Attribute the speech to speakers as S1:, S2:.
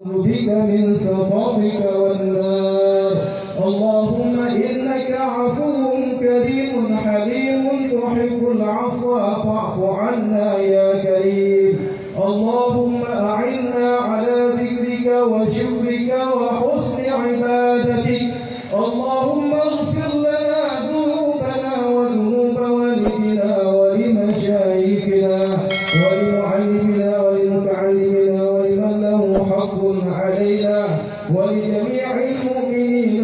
S1: بك من سخطك والنار. اللهم إنك عفو كريم حليم تحب العفو فاعف عنا يا كريم. اللهم أعنا على ذكرك وشكرك وحسن عبادتك. اللهم اغفر لنا ذنوبنا وذنوب والدنا ولمشايخنا ولمعلمنا ولمتعلمنا ولمن له حق علينا ولجميع المؤمنين